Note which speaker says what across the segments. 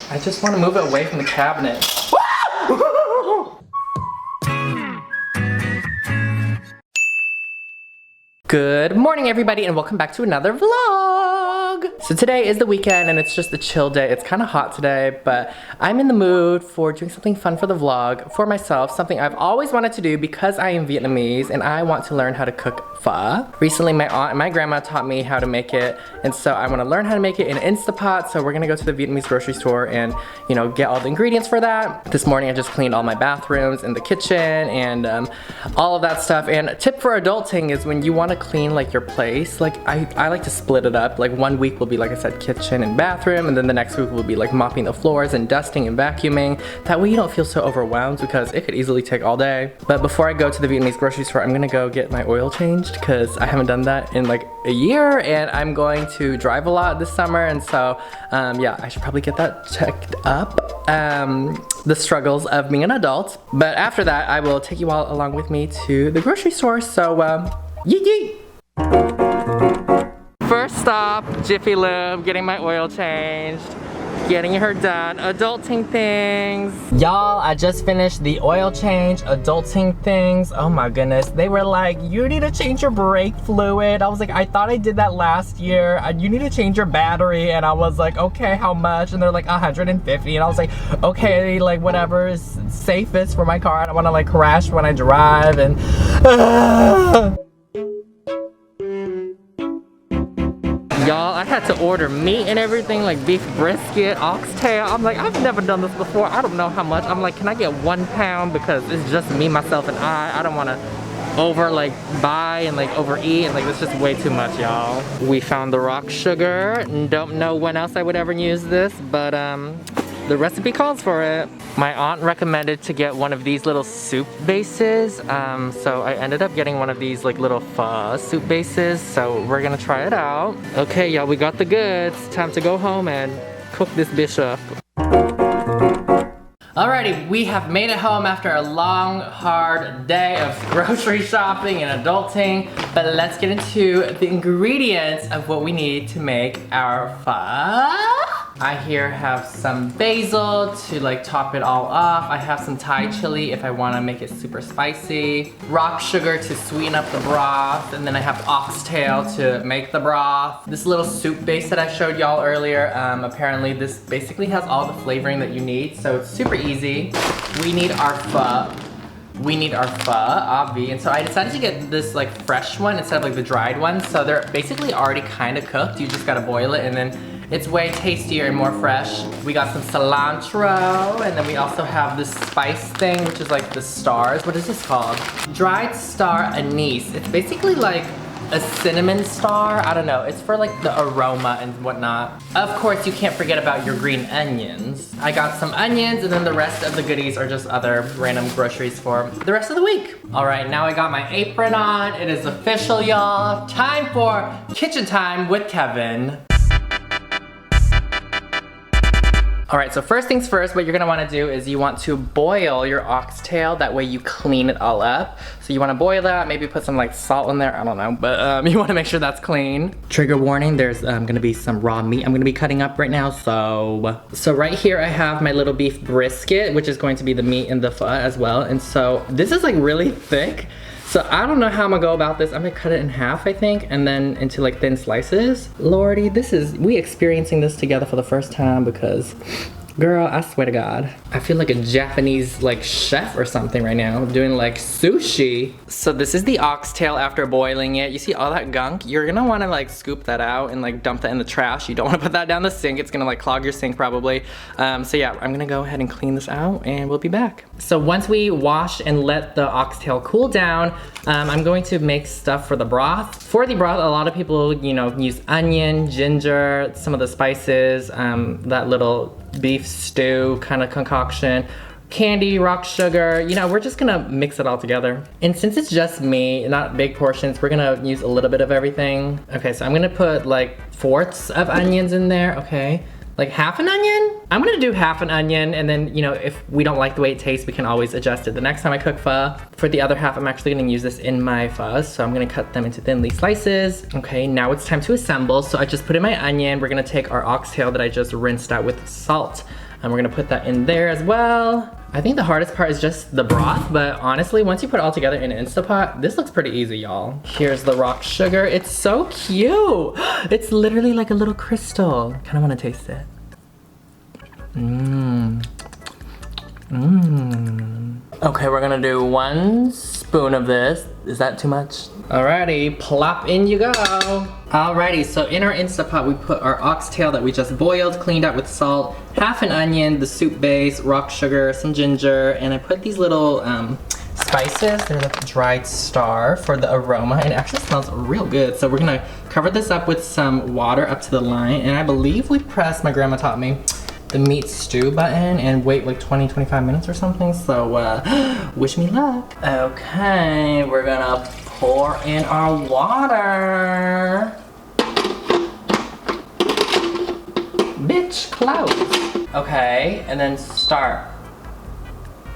Speaker 1: I just want to move it away from the cabinet. Good morning, everybody, and welcome back to another vlog. So today is the weekend and it's just a chill day. It's kind of hot today, but I'm in the mood for doing something fun for the vlog for myself, something I've always wanted to do because I am Vietnamese and I want to learn how to cook pho. Recently, my aunt and my grandma taught me how to make it, and so I want to learn how to make it in an Instapot. So we're gonna go to the Vietnamese grocery store and, you know, get all the ingredients for that. This morning I just cleaned all my bathrooms and the kitchen and all of that stuff. And a tip for adulting is when you want to clean like your place, like I like to split it up. Like one week will be, like I said, kitchen and bathroom, and then the next week will be like mopping the floors and dusting and vacuuming. That way you don't feel so overwhelmed because it could easily take all day. But before I go to the Vietnamese grocery store, I'm gonna go get my oil changed because I haven't done that in like a year, and I'm going to drive a lot this summer, and so yeah, I should probably get that checked up. The struggles of being an adult. But after that, I will take you all along with me to the grocery store. So yeet yeet! First stop, Jiffy Lube, getting my oil changed, getting her done, adulting things. Y'all, I just finished the oil change, adulting things. Oh my goodness, they were like, you need to change your brake fluid. I was like, I thought I did that last year. You need to change your battery. And I was like, okay, how much? And they're like 150. And I was like, okay, like whatever is safest for my car. I don't want to like crash when I drive and Y'all, I had to order meat and everything, like beef brisket, oxtail. I'm like, I've never done this before. I don't know how much. I'm like, can I get 1 pound? Because it's just me, myself, and I don't want to buy and like overeat, and like it's just way too much, y'all. We found the rock sugar. Don't know when else I would ever use this, but the recipe calls for it. My aunt recommended to get one of these little soup bases, so I ended up getting one of these like little pho soup bases, so we're gonna try it out. Okay, y'all, we got the goods. Time to go home and cook this dish up. Alrighty, we have made it home after a long, hard day of grocery shopping and adulting, but let's get into the ingredients of what we need to make our pho. I here have some basil to like top it all off. I have some Thai chili if I want to make it super spicy. Rock sugar to sweeten up the broth. And then I have oxtail to make the broth. This little soup base that I showed y'all earlier, apparently this basically has all the flavoring that you need. So it's super easy. We need our pho. Obvi. And so I decided to get this like fresh one instead of like the dried one. So they're basically already kind of cooked. You just gotta boil it, and then it's way tastier and more fresh. We got some cilantro, and then we also have this spice thing, which is like the stars. What is this called? Dried star anise. It's basically like a cinnamon star. I don't know. It's for like the aroma and whatnot. Of course, you can't forget about your green onions. I got some onions, and then the rest of the goodies are just other random groceries for the rest of the week. All right, now I got my apron on. It is official, y'all. Time for kitchen time with Kevin. All right, so first things first, what you're gonna wanna do is you want to boil your oxtail. That way you clean it all up. So you wanna boil that, maybe put some like salt in there, I don't know, but you wanna make sure that's clean. Trigger warning, there's gonna be some raw meat I'm gonna be cutting up right now, so right here I have my little beef brisket, which is going to be the meat in the pho as well. And so this is like really thick. So I don't know how I'm gonna go about this. I'm gonna cut it in half, I think, and then into like thin slices. Lordy, we experiencing this together for the first time because, girl, I swear to God, I feel like a Japanese like chef or something right now doing like sushi. So this is the oxtail after boiling it. You see all that gunk? You're gonna wanna like scoop that out and like dump that in the trash. You don't wanna put that down the sink. It's gonna like clog your sink probably. So yeah, I'm gonna go ahead and clean this out and we'll be back. So once we wash and let the oxtail cool down, I'm going to make stuff for the broth. For the broth, a lot of people, you know, use onion, ginger, some of the spices, that little beef stew kind of concoction, candy, rock sugar. You know, we're just gonna mix it all together. And since it's just me, not big portions, we're gonna use a little bit of everything. Okay, so I'm gonna put like 4ths of onions in there, okay? Like half an onion? I'm gonna do half an onion, and then, you know, if we don't like the way it tastes, we can always adjust it the next time I cook pho. For the other half, I'm actually gonna use this in my pho, so I'm gonna cut them into thinly slices. Okay, now it's time to assemble. So I just put in my onion. We're gonna take our oxtail that I just rinsed out with salt. And we're gonna put that in there as well. I think the hardest part is just the broth, but honestly, once you put it all together in an Instapot, this looks pretty easy, y'all. Here's the rock sugar. It's so cute. It's literally like a little crystal. Kinda wanna taste it. Mmm. Mmm. Okay, we're gonna do 1 spoon of this. Is that too much? Alrighty, plop in you go. Alrighty, so in our Instapot, we put our oxtail that we just boiled, cleaned out with salt, half an onion, the soup base, rock sugar, some ginger, and I put these little spices. They're like dried star for the aroma, and it actually smells real good. So we're gonna cover this up with some water up to the line, and I believe we pressed, my grandma taught me, the meat stew button and wait like 20-25 minutes or something. So wish me luck. Okay, we're gonna pour in our water. Bitch, close. Okay, and then start.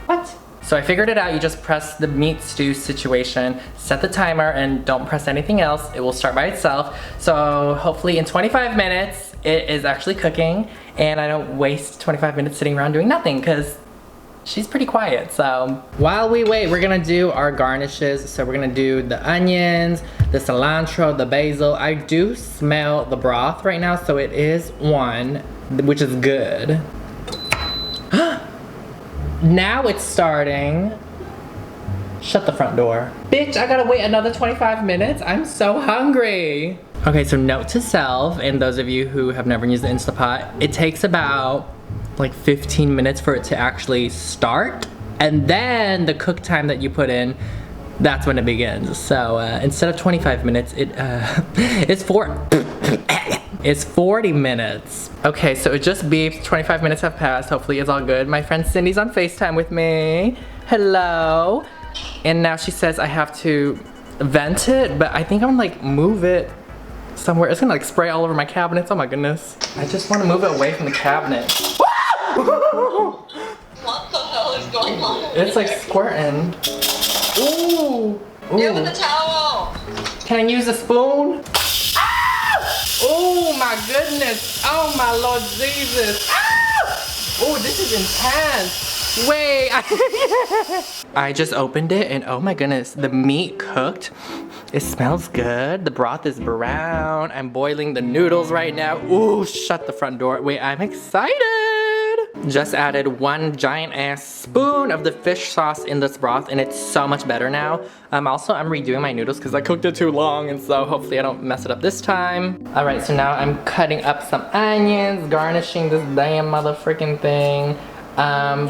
Speaker 1: What? So I figured it out. You just press the meat stew situation, set the timer, and don't press anything else. It will start by itself. So hopefully in 25 minutes, it is actually cooking, and I don't waste 25 minutes sitting around doing nothing, because she's pretty quiet. So while we wait, we're gonna do our garnishes. So we're gonna do the onions, the cilantro, the basil. I do smell the broth right now, so it is 1, which is good. Now it's starting. Shut the front door. Bitch, I gotta wait another 25 minutes. I'm so hungry. Okay, so note to self, and those of you who have never used the Instapot, it takes about like 15 minutes for it to actually start, and then the cook time that you put in, that's when it begins. So instead of 25 minutes, it's 40 minutes. Okay, so it just beeped, 25 minutes have passed. Hopefully it's all good. My friend Cindy's on FaceTime with me. Hello. And now she says I have to vent it, but I think I'm gonna like move it somewhere. It's gonna like spray all over my cabinets. Oh my goodness. I just wanna move it away from the cabinet.
Speaker 2: What the hell is going on?
Speaker 1: It's like squirting. Ooh.
Speaker 2: Give it the towel.
Speaker 1: Can I use a spoon? Oh my goodness. Oh my Lord Jesus. Oh, this is intense. Wait. I just opened it and oh my goodness, the meat cooked. It smells good. The broth is brown. I'm boiling the noodles right now. Ooh, shut the front door. Wait, I'm excited. Just added 1 giant ass spoon of the fish sauce in this broth, and it's so much better now. Also, I'm redoing my noodles because I cooked it too long, and so hopefully I don't mess it up this time. All right, so now I'm cutting up some onions, garnishing this damn motherfucking thing.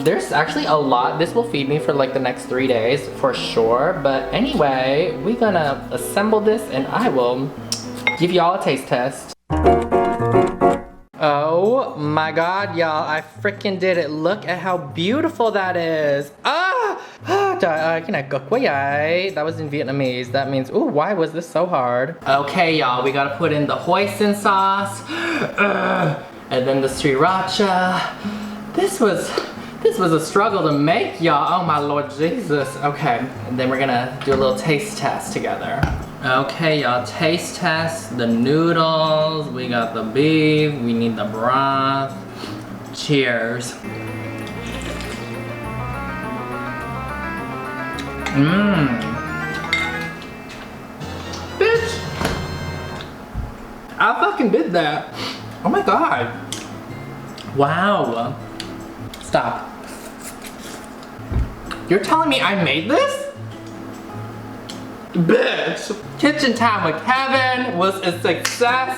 Speaker 1: There's actually a lot. This will feed me for like the next 3 days for sure. But anyway, we're gonna assemble this and I will give y'all a taste test. Oh my God, y'all, I freaking did it. Look at how beautiful that is. That was in Vietnamese. That means, ooh, why was this so hard? Okay, y'all, we gotta put in the hoisin sauce. And then the sriracha. This was a struggle to make, y'all. Oh my Lord Jesus. Okay, and then we're gonna do a little taste test together. Okay, y'all, taste test the noodles. We got the beef, we need the broth. Cheers. Bitch! I fucking did that. Oh my God. Wow. Stop. You're telling me I made this? Bitch. Kitchen time with Kevin was a success.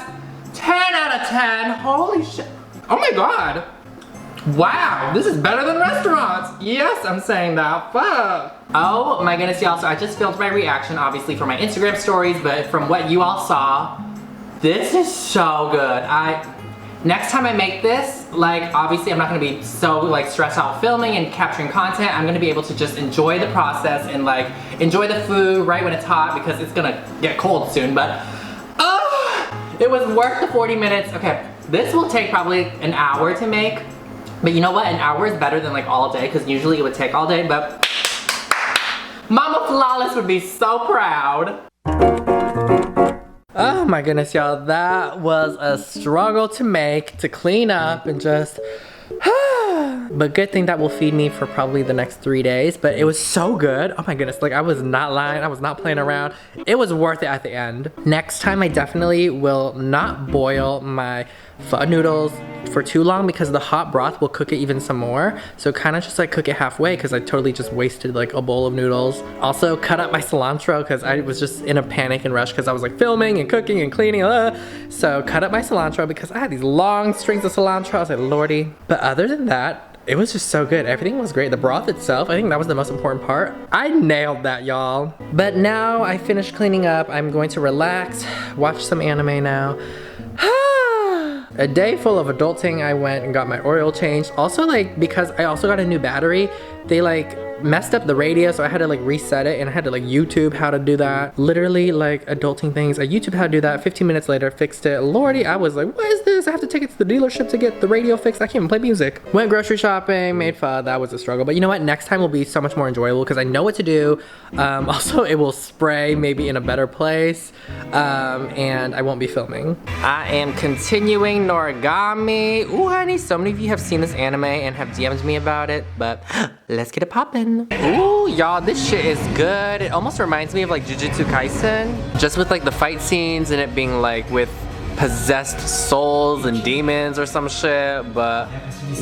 Speaker 1: 10 out of 10. Holy shit. Oh my God. Wow, this is better than restaurants. Yes, I'm saying that. Fuck. Oh my goodness, y'all. So I just filmed my reaction, obviously, for my Instagram stories, but from what you all saw, this is so good. Next time I make this, like, obviously I'm not gonna be so like stressed out filming and capturing content. I'm gonna be able to just enjoy the process and like enjoy the food right when it's hot because it's gonna get cold soon, but it was worth the 40 minutes. Okay, this will take probably an hour to make, but you know what? An hour is better than like all day because usually it would take all day, but Mama Flawless would be so proud. Oh my goodness, y'all, that was a struggle to make, to clean up and just But good thing that will feed me for probably the next 3 days. But it was so good. Oh my goodness, like I was not lying. I was not playing around. It was worth it at the end. Next time I definitely will not boil my pho noodles for too long because the hot broth will cook it even some more. So kind of just like cook it halfway because I totally just wasted like a bowl of noodles. Also cut up my cilantro because I was just in a panic and rush because I was like filming and cooking and cleaning. So cut up my cilantro because I had these long strings of cilantro. I was like, lordy. But other than that, it was just so good. Everything was great. The broth itself, I think that was the most important part. I nailed that, y'all. But now I finished cleaning up. I'm going to relax, watch some anime now. A day full of adulting. I went and got my oil changed. Also, like, because I also got a new battery, they like messed up the radio, so I had to like reset it, and I had to like YouTube how to do that. Literally like adulting things. I YouTube how to do that. 15 minutes later, fixed it. Lordy, I was like, what is this? I have to take it to the dealership to get the radio fixed. I can't even play music. Went grocery shopping, made pho. That was a struggle. But you know what? Next time will be so much more enjoyable because I know what to do. Also, it will spray maybe in a better place, and I won't be filming. I am continuing Noragami. Ooh, honey, so many of you have seen this anime and have DM'd me about it, but let's get it poppin'. Ooh, y'all, this shit is good. It almost reminds me of like Jujutsu Kaisen, just with like the fight scenes and it being like with possessed souls and demons or some shit, but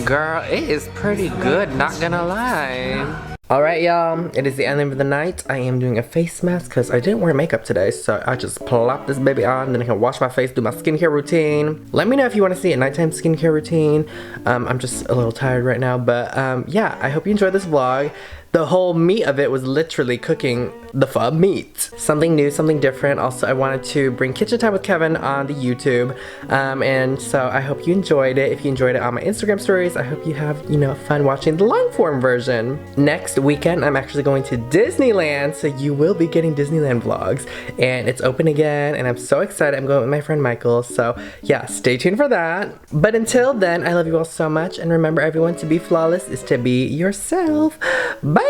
Speaker 1: girl, it is pretty good, not gonna lie. Alright, y'all, it is the end of the night. I am doing a face mask because I didn't wear makeup today, so I just plop this baby on, then I can wash my face, do my skincare routine. Let me know if you want to see a nighttime skincare routine. I'm just a little tired right now, but yeah, I hope you enjoyed this vlog. The whole meat of it was literally cooking the pho meat. Something new, something different. Also, I wanted to bring Kitchen Time with Kevin on the YouTube. And so I hope you enjoyed it. If you enjoyed it on my Instagram stories, I hope you have, you know, fun watching the long form version. Next weekend, I'm actually going to Disneyland, so you will be getting Disneyland vlogs. And it's open again, and I'm so excited. I'm going with my friend Michael, so yeah, stay tuned for that. But until then, I love you all so much, and remember everyone, to be flawless is to be yourself. Bye!